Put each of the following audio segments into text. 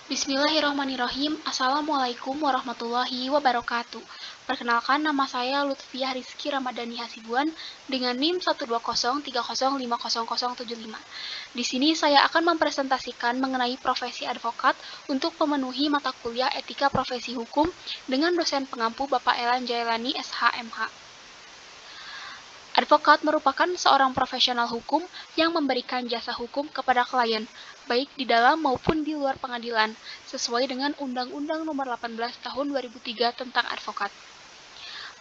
Bismillahirrahmanirrahim. Assalamualaikum warahmatullahi wabarakatuh. Perkenalkan, nama saya Lutfiah Rizky Ramadhani Hasibuan dengan NIM 12030500075. Di sini saya akan mempresentasikan mengenai profesi advokat untuk memenuhi mata kuliah Etika Profesi Hukum dengan dosen pengampu Bapak Elan Jailani SHMH. Advokat merupakan seorang profesional hukum yang memberikan jasa hukum kepada klien, baik di dalam maupun di luar pengadilan, sesuai dengan Undang-Undang Nomor 18 Tahun 2003 tentang advokat.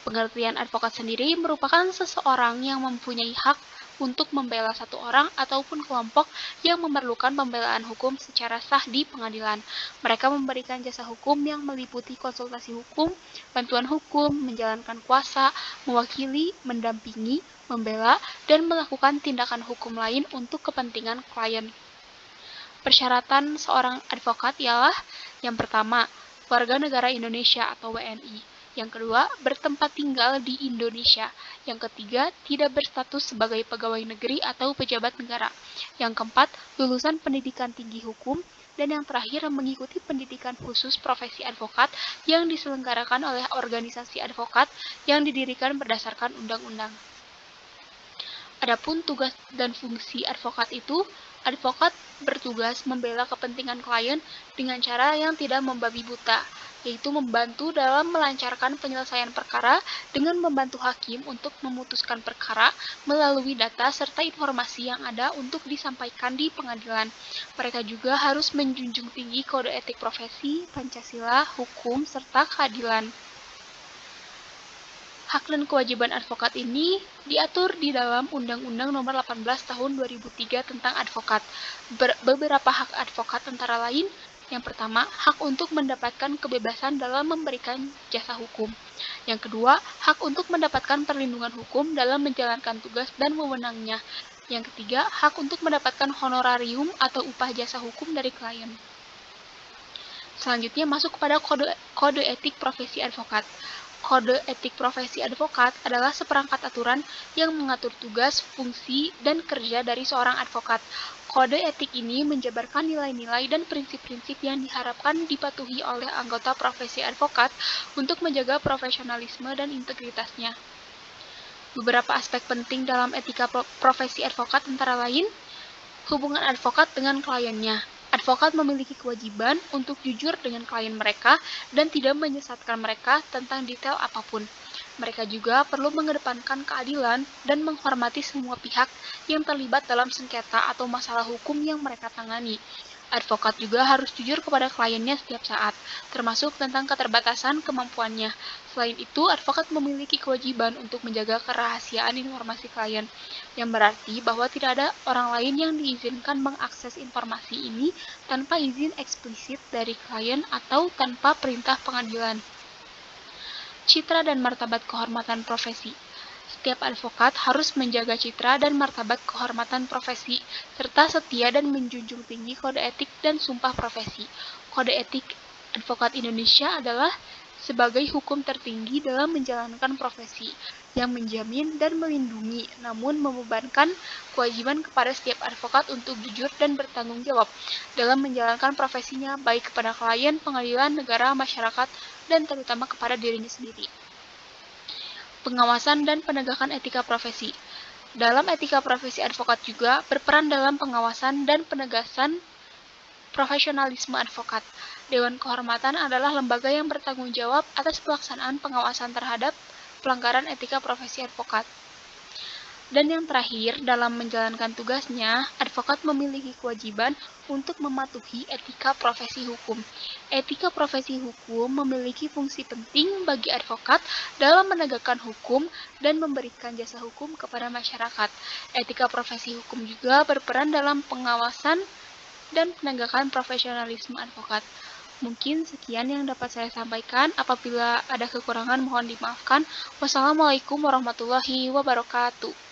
Pengertian advokat sendiri merupakan seseorang yang mempunyai hak untuk membela satu orang ataupun kelompok yang memerlukan pembelaan hukum secara sah di pengadilan. Mereka memberikan jasa hukum yang meliputi konsultasi hukum, bantuan hukum, menjalankan kuasa, mewakili, mendampingi, membela, dan melakukan tindakan hukum lain untuk kepentingan klien. Persyaratan seorang advokat ialah yang pertama, warga negara Indonesia atau WNI. Yang kedua, bertempat tinggal di Indonesia. Yang ketiga, tidak berstatus sebagai pegawai negeri atau pejabat negara. Yang keempat, lulusan pendidikan tinggi hukum. Dan yang terakhir, mengikuti pendidikan khusus profesi advokat yang diselenggarakan oleh organisasi advokat yang didirikan berdasarkan undang-undang. Adapun tugas dan fungsi advokat itu, advokat bertugas membela kepentingan klien dengan cara yang tidak membabi buta, yaitu membantu dalam melancarkan penyelesaian perkara dengan membantu hakim untuk memutuskan perkara melalui data serta informasi yang ada untuk disampaikan di pengadilan. Mereka juga harus menjunjung tinggi kode etik profesi, Pancasila, hukum, serta keadilan. Hak dan kewajiban advokat ini diatur di dalam Undang-Undang Nomor 18 Tahun 2003 tentang advokat. Beberapa hak advokat antara lain, yang pertama, hak untuk mendapatkan kebebasan dalam memberikan jasa hukum. Yang kedua, hak untuk mendapatkan perlindungan hukum dalam menjalankan tugas dan wewenangnya. Yang ketiga, hak untuk mendapatkan honorarium atau upah jasa hukum dari klien. Selanjutnya masuk kepada kode etik profesi advokat. Kode etik profesi advokat adalah seperangkat aturan yang mengatur tugas, fungsi, dan kerja dari seorang advokat. Kode etik ini menjabarkan nilai-nilai dan prinsip-prinsip yang diharapkan dipatuhi oleh anggota profesi advokat untuk menjaga profesionalisme dan integritasnya. Beberapa aspek penting dalam etika profesi advokat antara lain, hubungan advokat dengan kliennya. Advokat memiliki kewajiban untuk jujur dengan klien mereka dan tidak menyesatkan mereka tentang detail apapun. Mereka juga perlu mengedepankan keadilan dan menghormati semua pihak yang terlibat dalam sengketa atau masalah hukum yang mereka tangani. Advokat juga harus jujur kepada kliennya setiap saat, termasuk tentang keterbatasan kemampuannya. Selain itu, advokat memiliki kewajiban untuk menjaga kerahasiaan informasi klien, yang berarti bahwa tidak ada orang lain yang diizinkan mengakses informasi ini tanpa izin eksplisit dari klien atau tanpa perintah pengadilan. Citra dan martabat kehormatan profesi. Setiap advokat harus menjaga citra dan martabat kehormatan profesi, serta setia dan menjunjung tinggi kode etik dan sumpah profesi. Kode etik advokat Indonesia adalah sebagai hukum tertinggi dalam menjalankan profesi, yang menjamin dan melindungi, namun membebankan kewajiban kepada setiap advokat untuk jujur dan bertanggung jawab dalam menjalankan profesinya, baik kepada klien, pengadilan, negara, masyarakat, dan terutama kepada dirinya sendiri. Pengawasan dan penegakan etika profesi. Dalam etika profesi advokat juga berperan dalam pengawasan dan penegasan profesionalisme advokat. Dewan Kehormatan adalah lembaga yang bertanggung jawab atas pelaksanaan pengawasan terhadap pelanggaran etika profesi advokat. Dan yang terakhir, dalam menjalankan tugasnya, advokat memiliki kewajiban untuk mematuhi etika profesi hukum. Etika profesi hukum memiliki fungsi penting bagi advokat dalam menegakkan hukum dan memberikan jasa hukum kepada masyarakat. Etika profesi hukum juga berperan dalam pengawasan dan penegakan profesionalisme advokat. Mungkin sekian yang dapat saya sampaikan. Apabila ada kekurangan mohon dimaafkan. Wassalamualaikum warahmatullahi wabarakatuh.